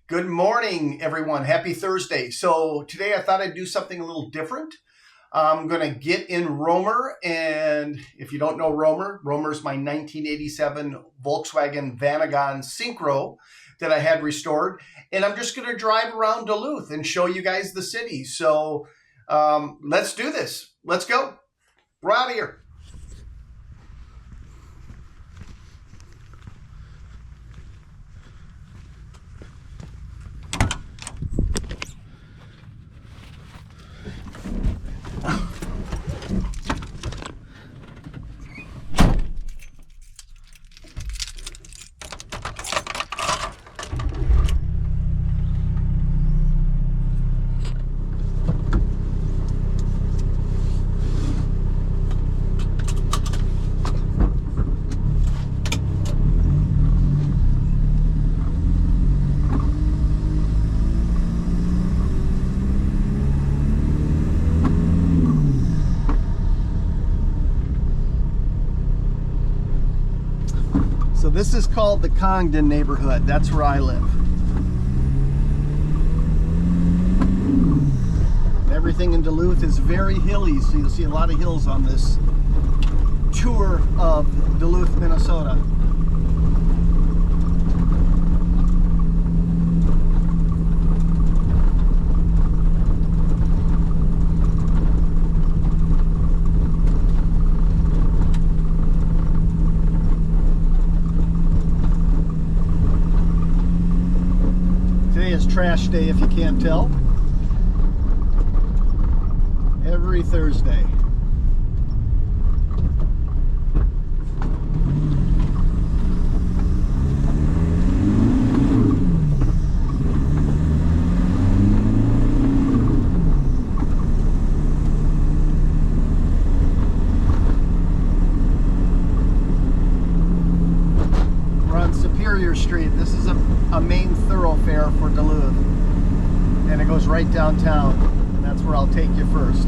Good morning, everyone. Happy Thursday. So today I thought I'd do something a little different. I'm going to get in Rohmer, and if you don't know Rohmer's my 1987 Volkswagen Vanagon Synchro that I had restored, and I'm just going to drive around Duluth and show you guys the city. So let's do this. Let's go. We're out of here. So this is called the Congdon neighborhood. That's where I live. Everything in Duluth is very hilly, so you'll see a lot of hills on this tour of Duluth, Minnesota. Trash day, if you can't tell. Every Thursday. We're on Superior Street. This is a main thoroughfare for Duluth, and it goes right downtown, and that's where I'll take you first.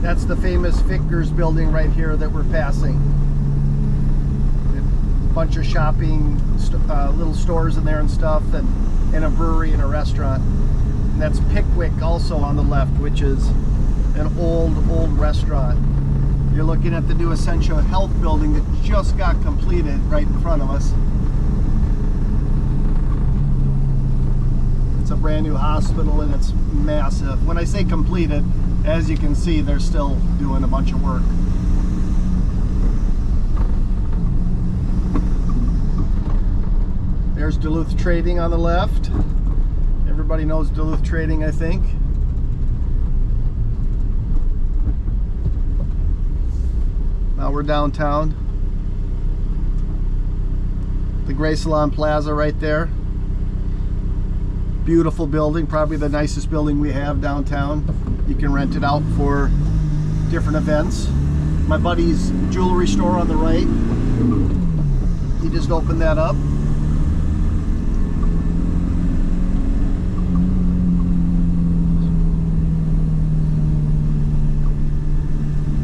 That's the famous Fers Building right here that we're passing. A bunch of shopping, little stores in there and stuff, and a brewery and a restaurant. And that's Pickwick also on the left, which is an old restaurant. You're looking at the new Essential Health building that just got completed right in front of us. It's a brand new hospital and it's massive. When I say completed, as you can see, they're still doing a bunch of work. There's Duluth Trading on the left. Everybody knows Duluth Trading, I think. Now we're downtown. The Gray Salon Plaza right there. Beautiful building, probably the nicest building we have downtown. You can rent it out for different events. My buddy's jewelry store on the right. He just opened that up.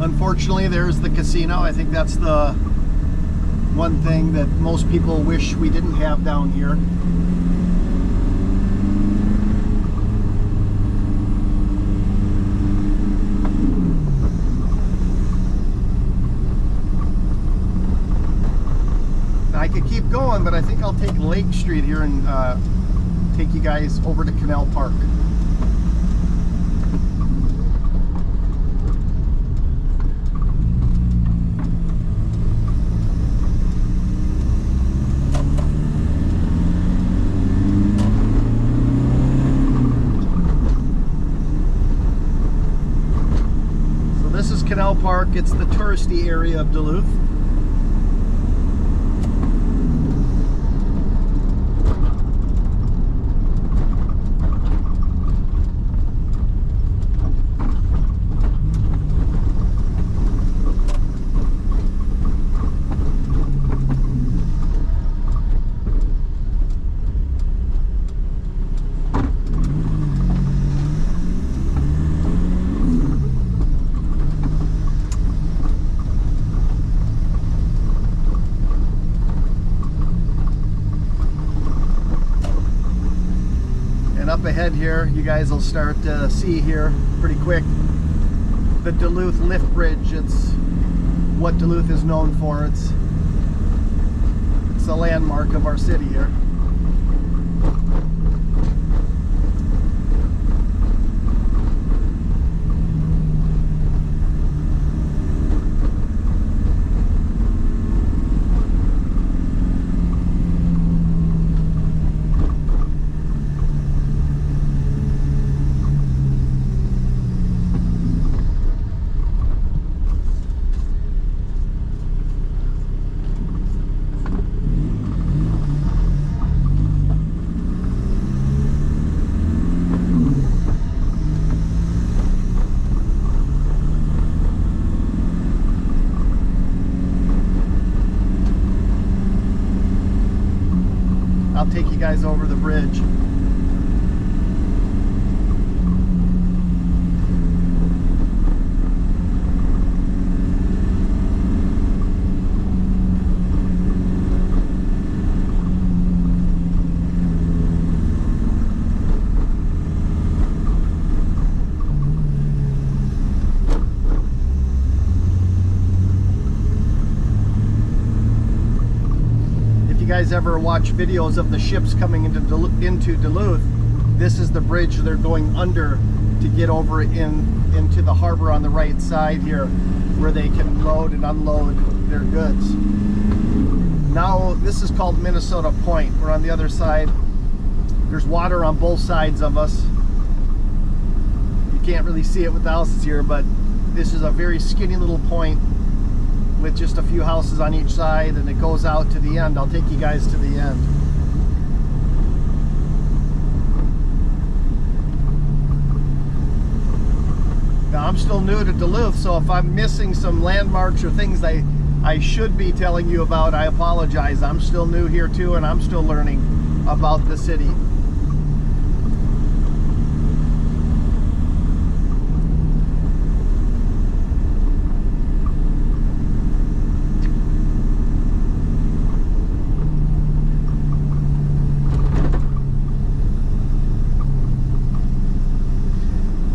Unfortunately, there's the casino. I think that's the one thing that most people wish we didn't have down here. I could keep going, but I think I'll take Lake Street here and take you guys over to Canal Park. So this is Canal Park. It's the touristy area of Duluth. Up ahead here, you guys will start to see here pretty quick the Duluth Lift Bridge. It's what Duluth is known for. It's a landmark of our city here. I'll take you guys over the bridge. Guys ever watch videos of the ships coming into Duluth, this is the bridge they're going under to get over into the harbor on the right side here, where they can load and unload their goods. Now this is called Minnesota Point. We're on the other side. There's water on both sides of us. You can't really see it with the houses here, but this is a very skinny little point with just a few houses on each side, and it goes out to the end. I'll take you guys to the end. Now I'm still new to Duluth, so if I'm missing some landmarks or things I should be telling you about, I apologize. I'm still new here too, and I'm still learning about the city.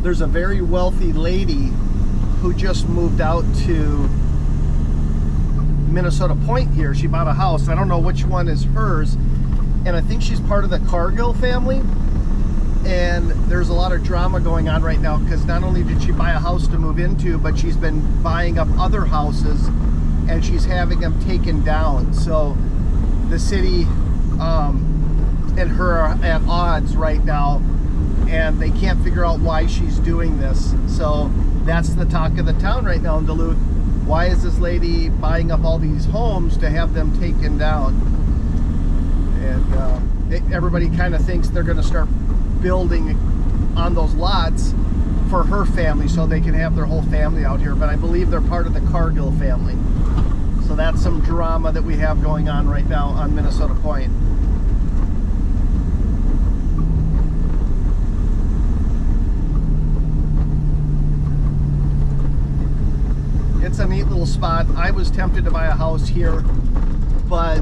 there's a very wealthy lady who just moved out to Minnesota Point here. She bought a house. I don't know which one is hers, and I think she's part of the Cargill family. And there's a lot of drama going on right now because not only did she buy a house to move into, but she's been buying up other houses and she's having them taken down. So the city and her are at odds right now, and they can't figure out why she's doing this. So that's the talk of the town right now in Duluth. Why is this lady buying up all these homes to have them taken down? And everybody kind of thinks they're going to start building on those lots for her family so they can have their whole family out here, but I believe they're part of the Cargill family. So that's some drama that we have going on right now on Minnesota Point. It's a neat little spot. I was tempted to buy a house here, but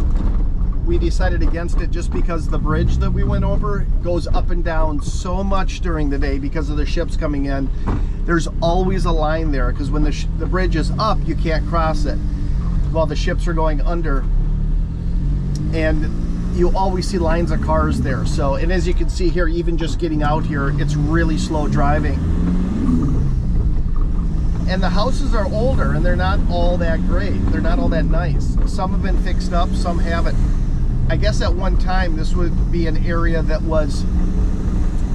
we decided against it just because the bridge that we went over goes up and down so much during the day because of the ships coming in. There's always a line there because when the bridge is up, you can't cross it while the ships are going under, and you always see lines of cars there. So, and as you can see here, even just getting out here, it's really slow driving. And the houses are older and they're not all that great. They're not all that nice. Some have been fixed up, some haven't. I guess at one time this would be an area that was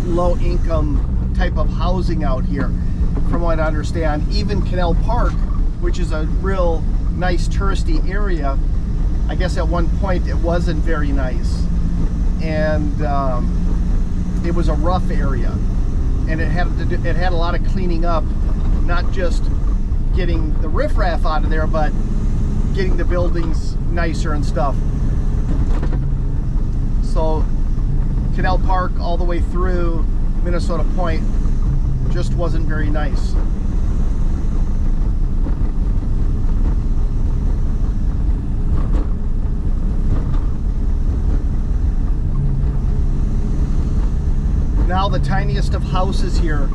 low income type of housing out here, from what I understand. Even Canal Park, which is a real nice touristy area, I guess at one point it wasn't very nice, and it was a rough area, and it had a lot of cleaning up, not just getting the riffraff out of there, but getting the buildings nicer and stuff. So Canal Park all the way through Minnesota Point just wasn't very nice. Now the tiniest of houses here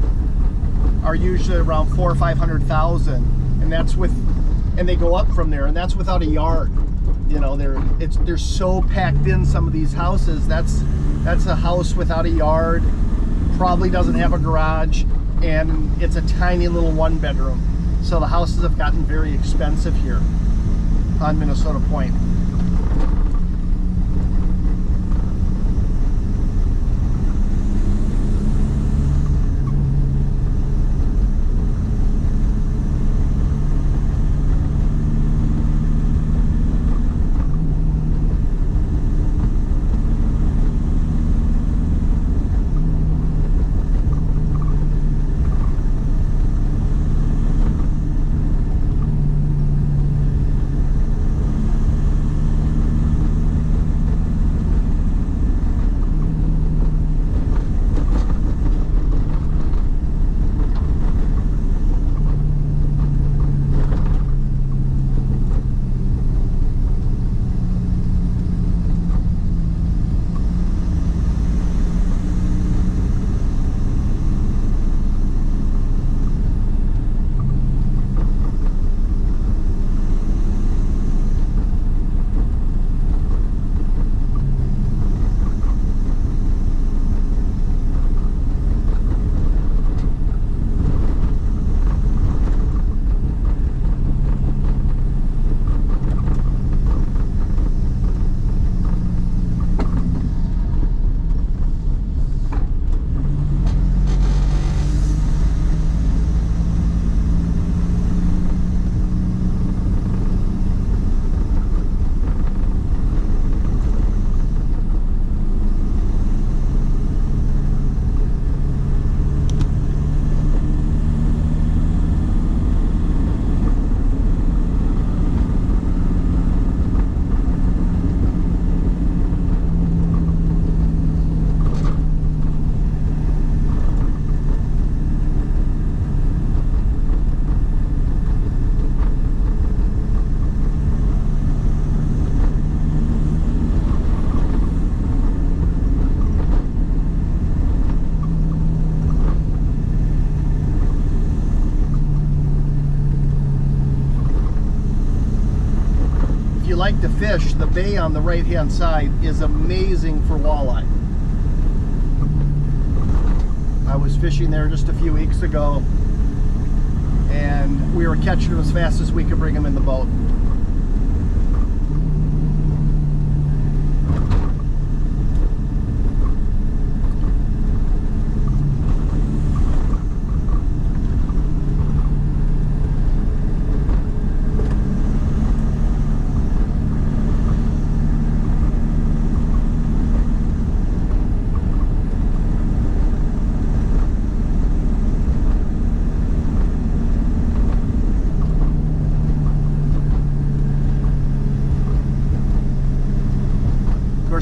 are usually around 400,000 or 500,000, and that's with, and they go up from there, and that's without a yard. You know, they're so packed in, some of these houses. That's a house without a yard, probably doesn't have a garage, and it's a tiny little one bedroom. So the houses have gotten very expensive here on Minnesota Point. like to fish, the bay on the right hand side is amazing for walleye. I was fishing there just a few weeks ago, and we were catching them as fast as we could bring them in the boat.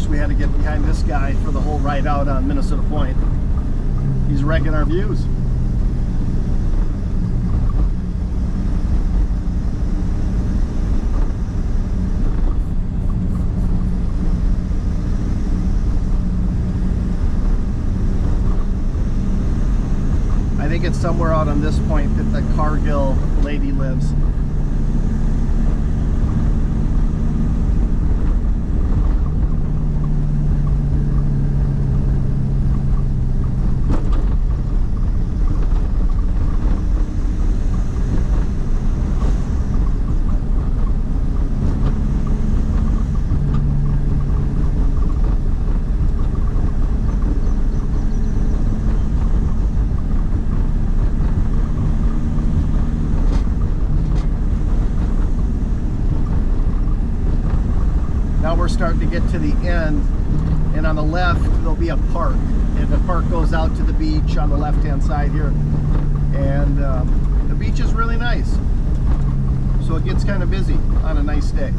We had to get behind this guy for the whole ride out on Minnesota Point. He's wrecking our views. I think it's somewhere out on this point that the Cargill lady lives. We're starting to get to the end, and on the left there'll be a park, and the park goes out to the beach on the left hand side here, and the beach is really nice, so it gets kind of busy on a nice day.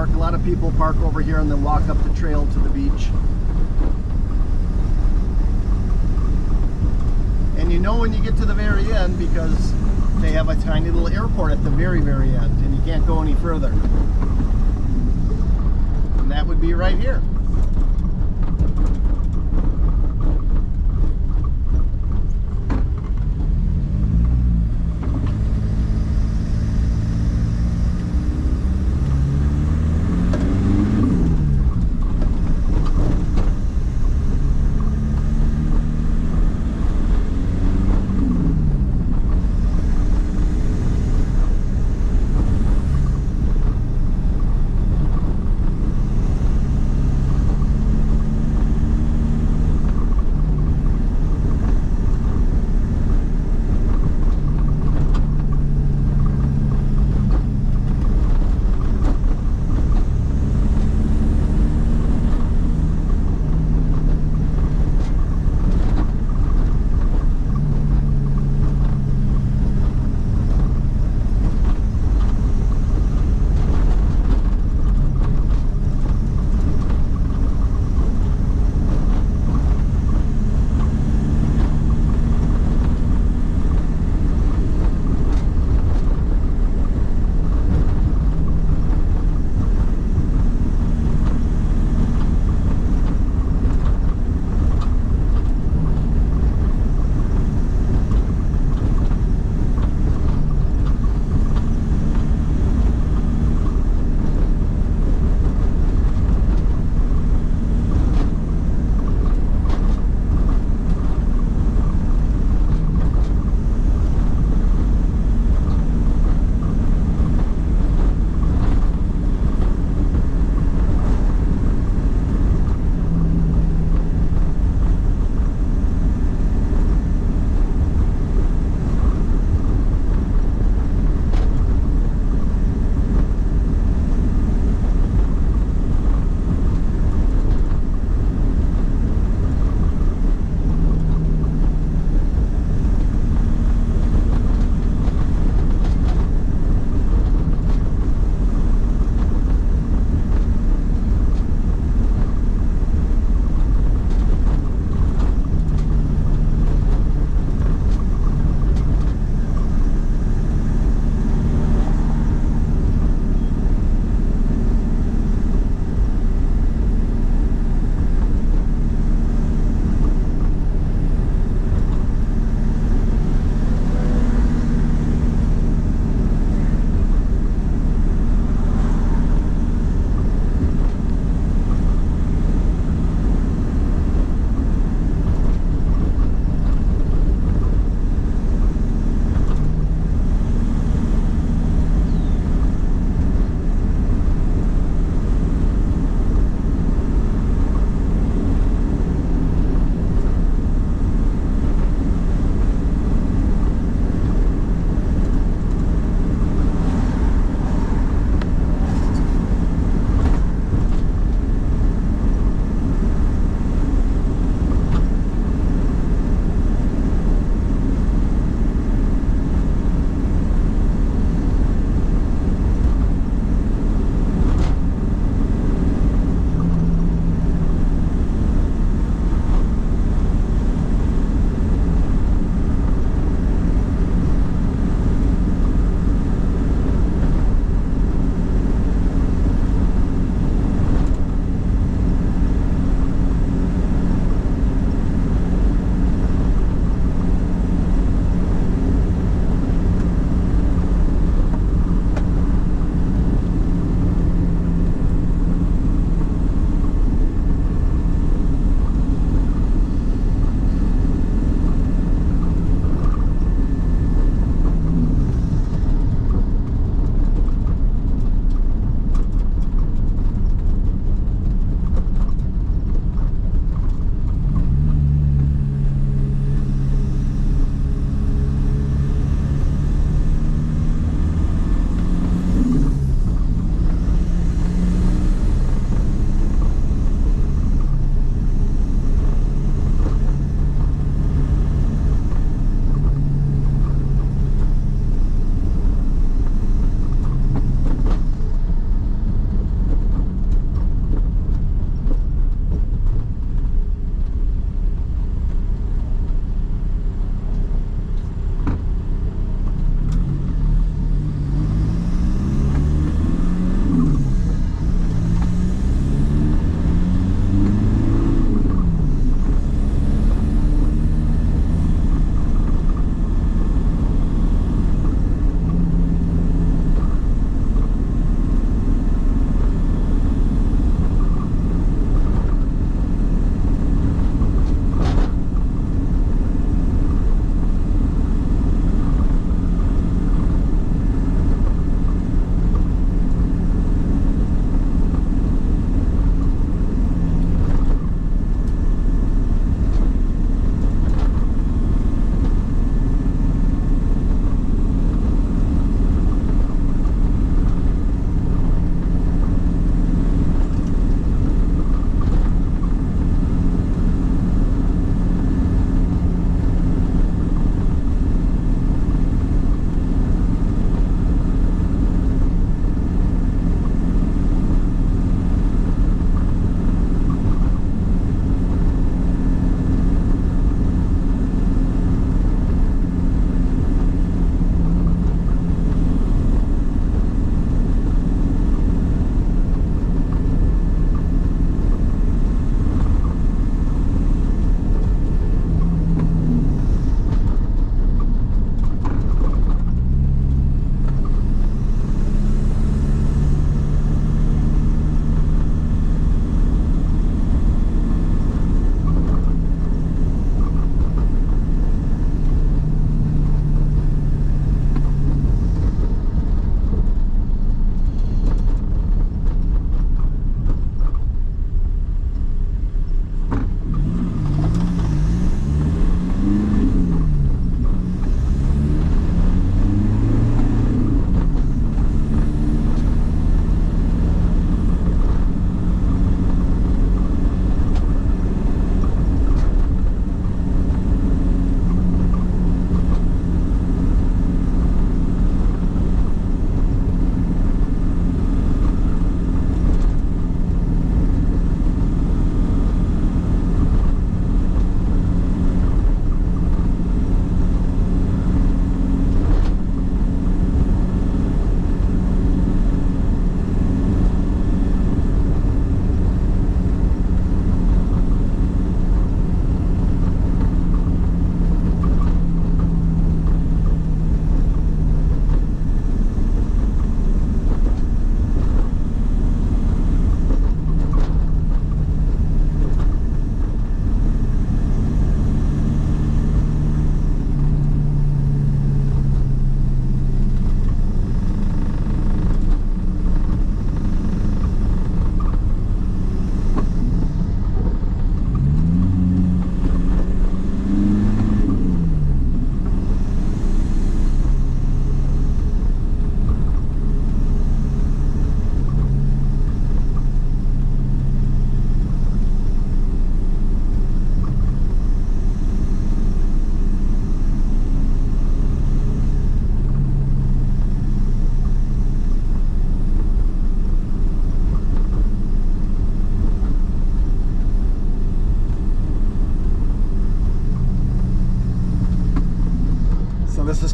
A lot of people park over here and then walk up the trail to the beach. And you know when you get to the very end because they have a tiny little airport at the very, very end, and you can't go any further. And that would be right here.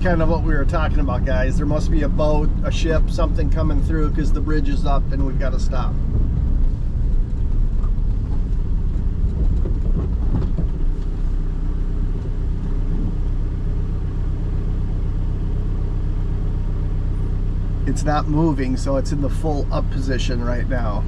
kind of what we were talking about, guys. There must be a boat, a ship, something coming through because the bridge is up and we've got to stop. It's not moving, so it's in the full up position right now.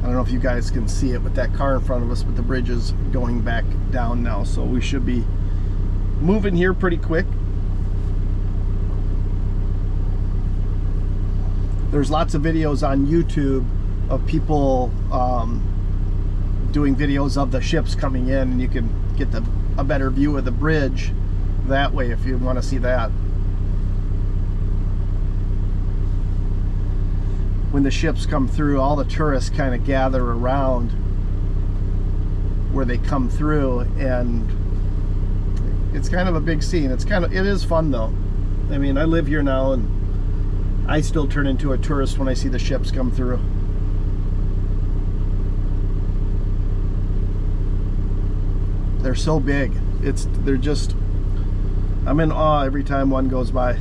I don't know if you guys can see it with that car in front of us, but the bridge is going back down now, so we should be moving here pretty quick. There's lots of videos on YouTube of people doing videos of the ships coming in, and you can get a better view of the bridge that way if you want to see that. When the ships come through, all the tourists kind of gather around where they come through, and it's kind of a big scene. It is fun though. I mean, I live here now and I still turn into a tourist when I see the ships come through. They're so big. I'm in awe every time one goes by.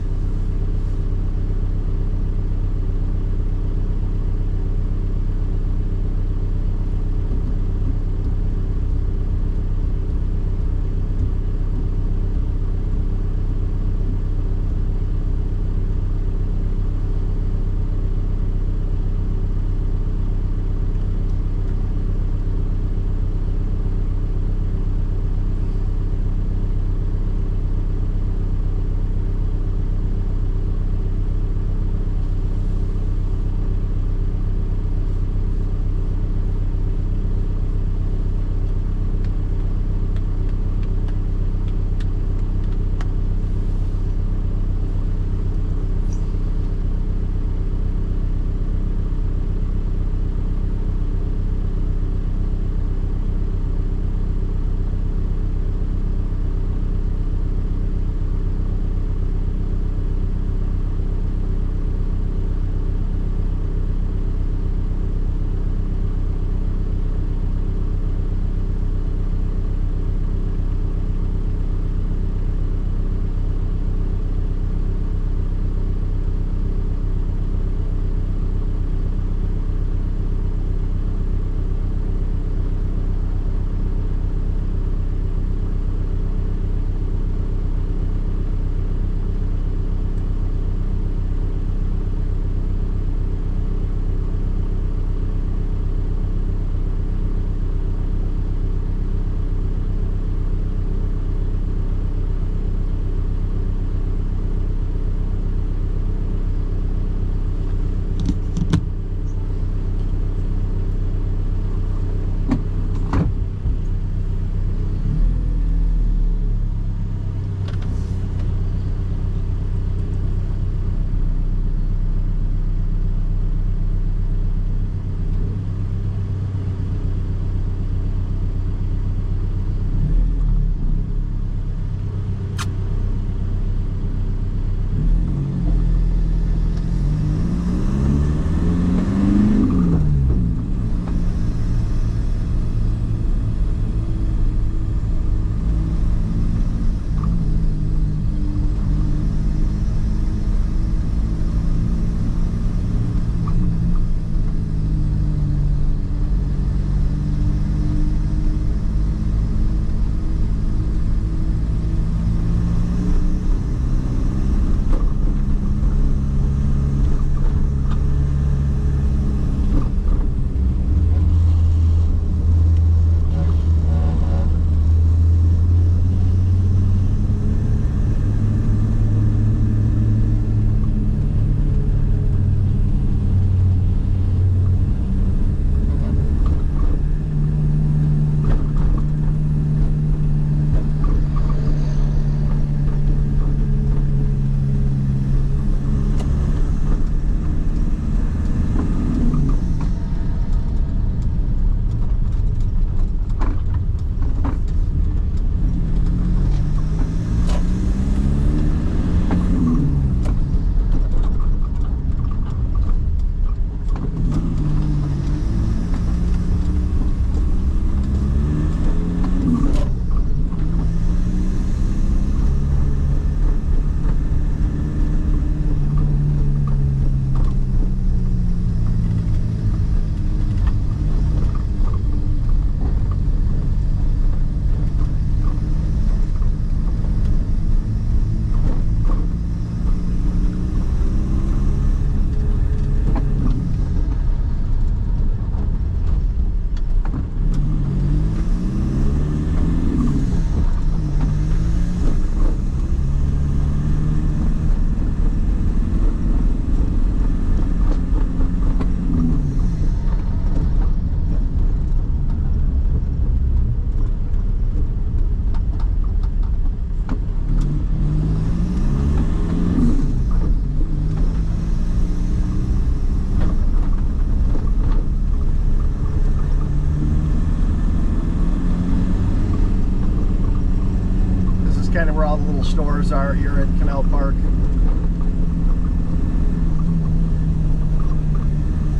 kind of where all the little stores are here at Canal Park.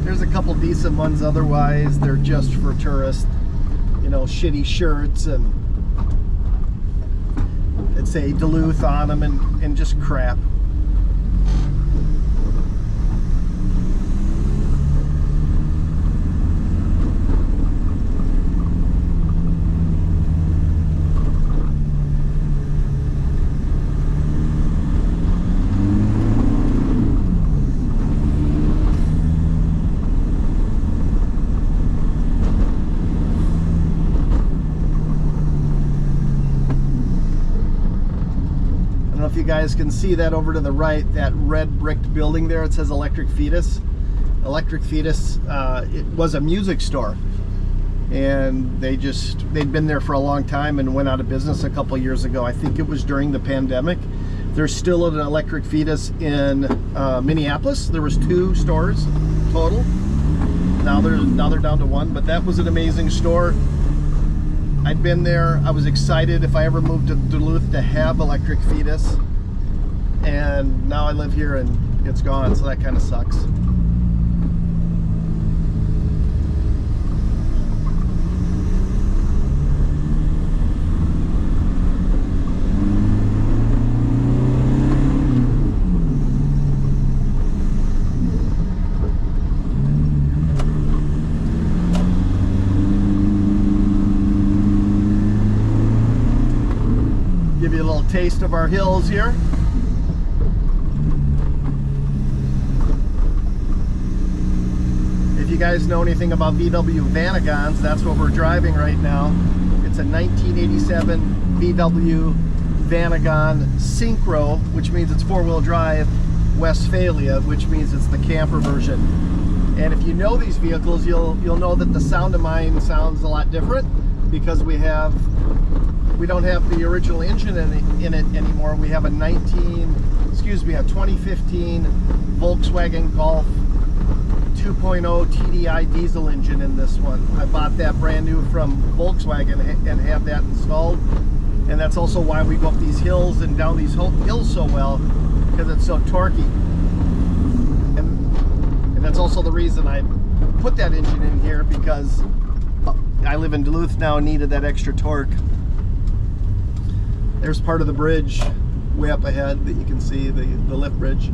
There's a couple decent ones, otherwise they're just for tourists. You know, shitty shirts and that say Duluth on them and just crap. You guys can see that over to the right, that red bricked building there. It says Electric Fetus. Electric Fetus, it was a music store, and they'd been there for a long time and went out of business a couple years ago. I think it was during the pandemic. There's still an Electric Fetus in Minneapolis. There was 2 stores total. Now they're down to 1, but that was an amazing store. I'd been there. I was excited if I ever moved to Duluth to have Electric Fetus, and now I live here and it's gone, so that kind of sucks. Give you a little taste of our hills here. If you guys know anything about VW Vanagons, that's what we're driving right now. It's a 1987 VW Vanagon Synchro, which means it's 4-wheel drive, Westphalia, which means it's the camper version. And if you know these vehicles, you'll know that the sound of mine sounds a lot different because we don't have the original engine in it anymore. We have a 2015 Volkswagen Golf 2.0 TDI diesel engine in this one. I bought that brand new from Volkswagen and have that installed. And that's also why we go up these hills and down these hills so well, because it's so torquey. And that's also the reason I put that engine in here, because I live in Duluth now and needed that extra torque. There's part of the bridge way up ahead that you can see, the lift bridge.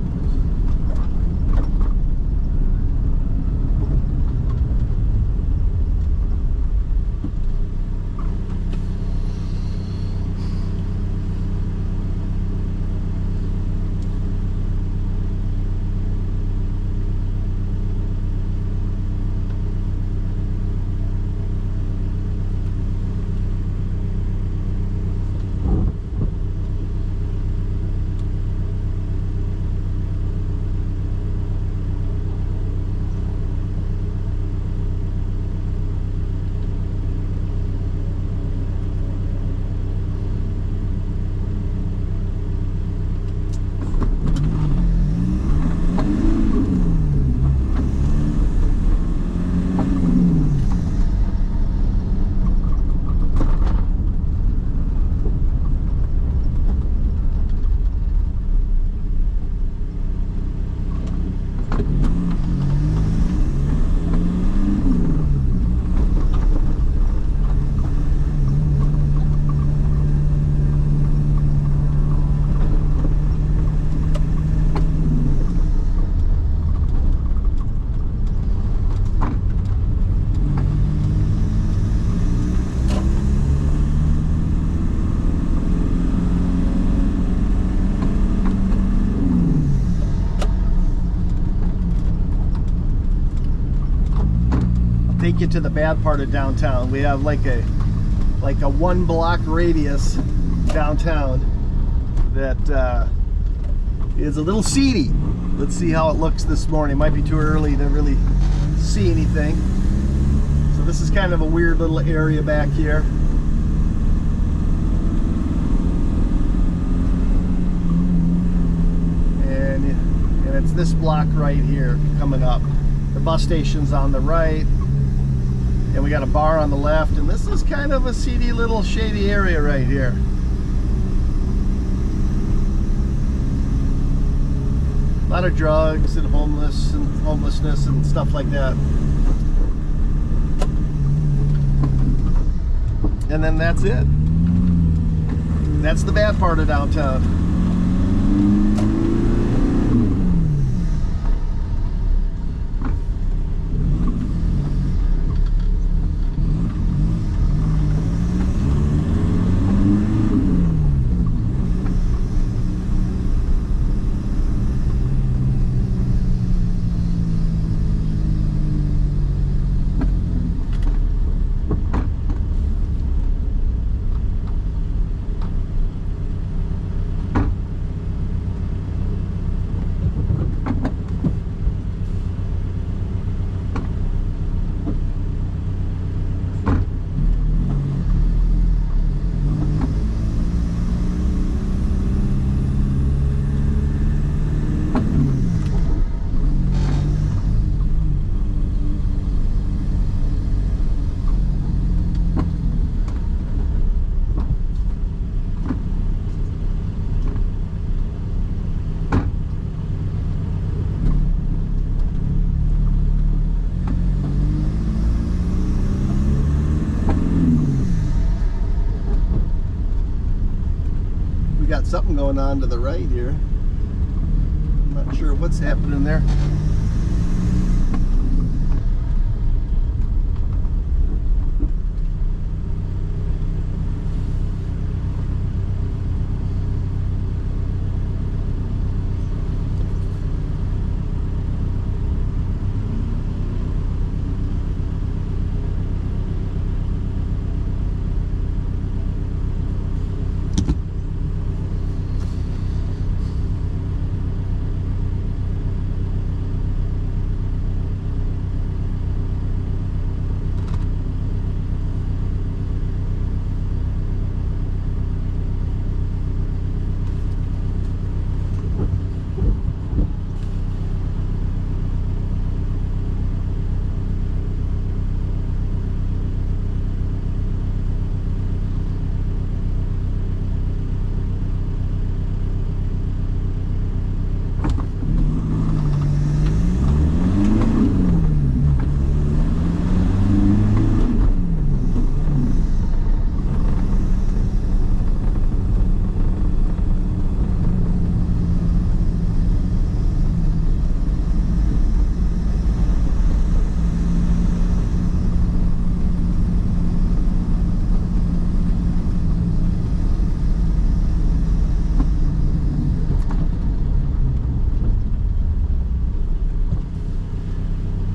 Take you to the bad part of downtown. We have like a 1-block radius downtown that is a little seedy. Let's see how it looks this morning. Might be too early to really see anything. So this is kind of a weird little area back here. And it's this block right here coming up. The bus station's on the right. And we got a bar on the left, and this is kind of a seedy little shady area right here. lot of drugs and homelessness and stuff like that. And then that's it. That's the bad part of downtown. Something going on to the right here. I'm not sure what's happening there.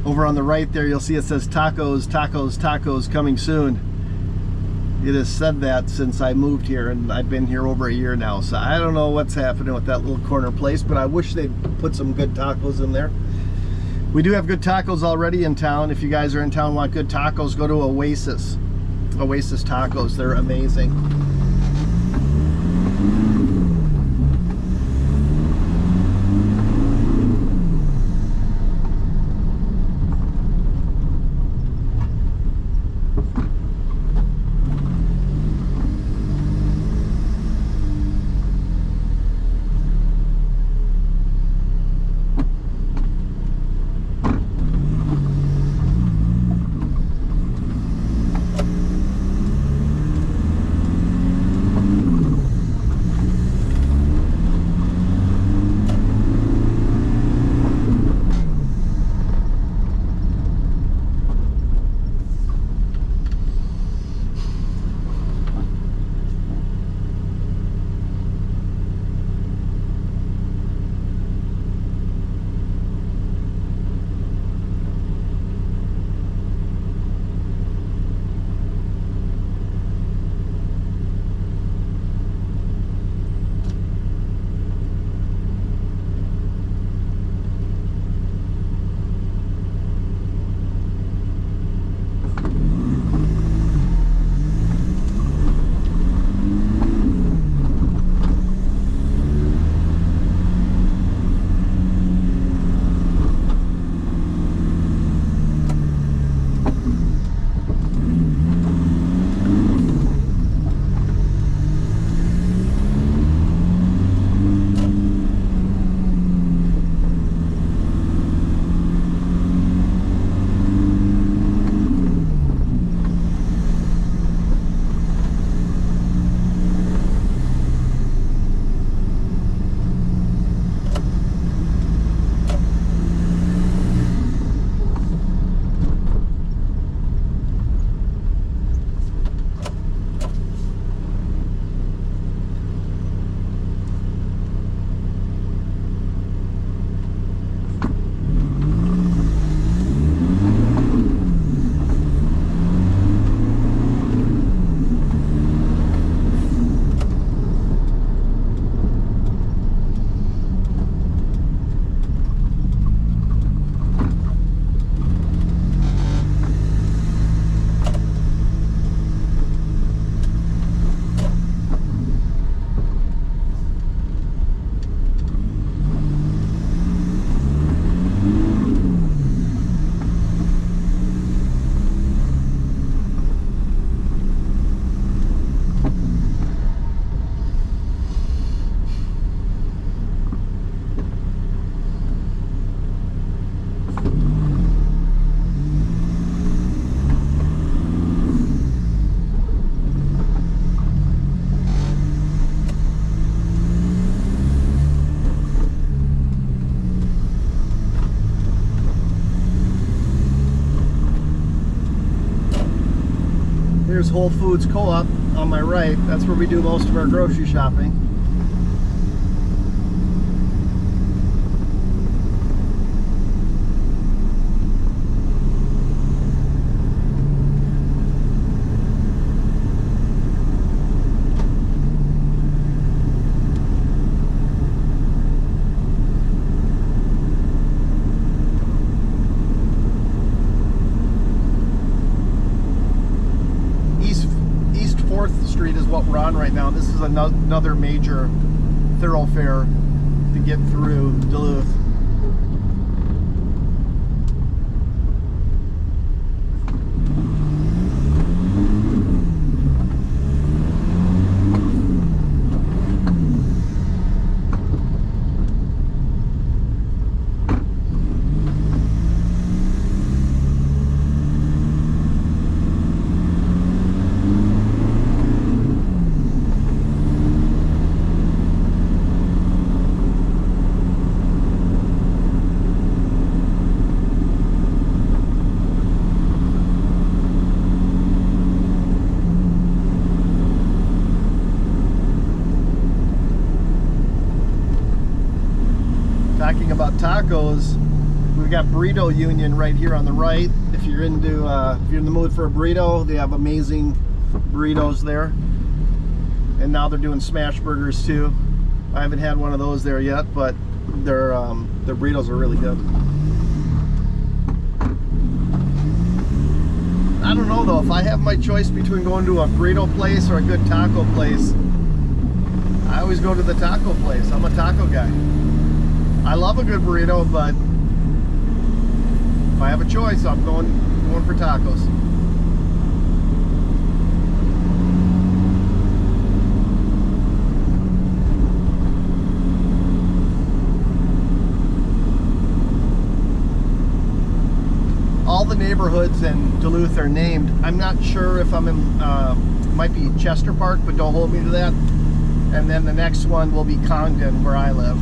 Over on the right there, you'll see it says tacos, tacos, tacos coming soon. It has said that since I moved here, and I've been here over a year now, so I don't know what's happening with that little corner place, but I wish they'd put some good tacos in there. We do have good tacos already in town. If you guys are in town and want good tacos, go to Oasis Tacos. They're amazing. is Whole Foods Co-op on my right. That's where we do most of our grocery shopping. Street is what we're on right now. This is another major thoroughfare to get through Duluth. Talking about tacos, we've got Burrito Union right here on the right. If you're in the mood for a burrito, they have amazing burritos there. And now they're doing smash burgers too. I haven't had one of those there yet, but their burritos are really good. I don't know though, if I have my choice between going to a burrito place or a good taco place, I always go to the taco place. I'm a taco guy. I love a good burrito, but if I have a choice, I'm going for tacos. All the neighborhoods in Duluth are named. I'm not sure if I'm in, might be Chester Park, but don't hold me to that. And then the next one will be Congdon, where I live.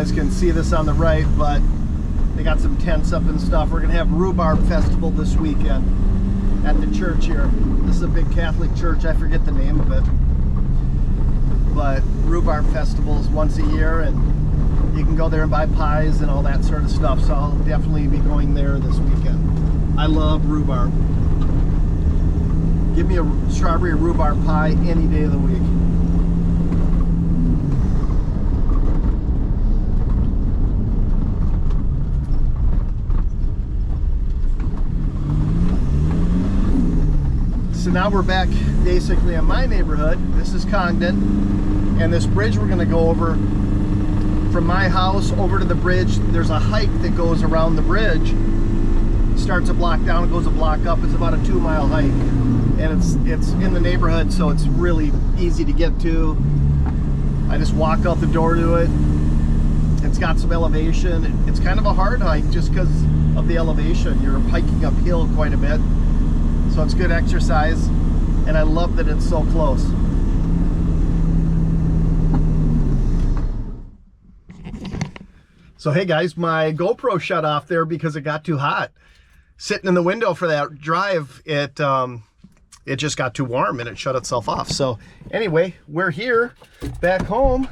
guys can see this on the right, but they got some tents up and stuff. We're gonna have Rhubarb Festival this weekend at the church here. This is a big Catholic church. I forget the name of it, but Rhubarb Festival is once a year, and you can go there and buy pies and all that sort of stuff. So I'll definitely be going there this weekend. I love rhubarb. Give me a strawberry rhubarb pie any day of the week. So now we're back basically in my neighborhood. This is Congdon, and this bridge we're gonna go over from my house over to the bridge. There's a hike that goes around the bridge. It starts a block down, it goes a block up. It's about a 2-mile hike, and it's in the neighborhood, so it's really easy to get to. I just walk out the door to it. It's got some elevation. It's kind of a hard hike just because of the elevation. You're hiking uphill quite a bit. So it's good exercise, and I love that it's so close. So hey guys, my GoPro shut off there because it got too hot. Sitting in the window for that drive, it just got too warm and it shut itself off. So anyway, we're here back home.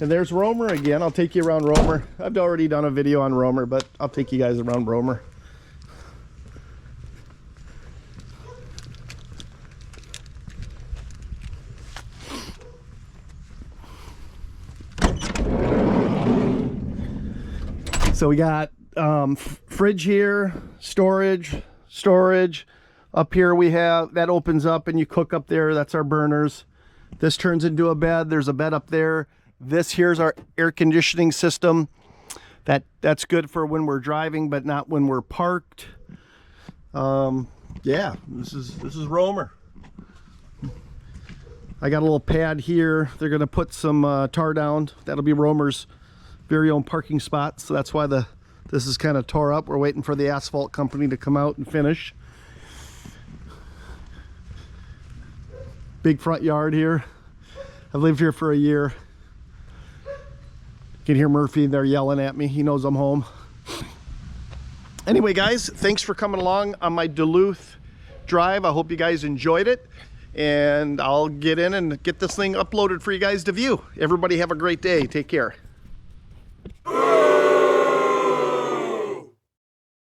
And there's Rohmer again. I'll take you around Rohmer. I've already done a video on Rohmer, but I'll take you guys around Rohmer. So we got fridge here, storage. Up here we have, that opens up and you cook up there. That's our burners. This turns into a bed. There's a bed up there. This here's our air conditioning system. That's good for when we're driving, but not when we're parked. Yeah, this is Rohmer. I got a little pad here. They're gonna put some tar down. That'll be Rohmer's very own parking spot. So that's why this is kind of tore up. We're waiting for the asphalt company to come out and finish. Big front yard here. I've lived here for a year. You can hear Murphy there yelling at me. He knows I'm home. Anyway, guys, thanks for coming along on my Duluth drive. I hope you guys enjoyed it. And I'll get in and get this thing uploaded for you guys to view. Everybody have a great day. Take care.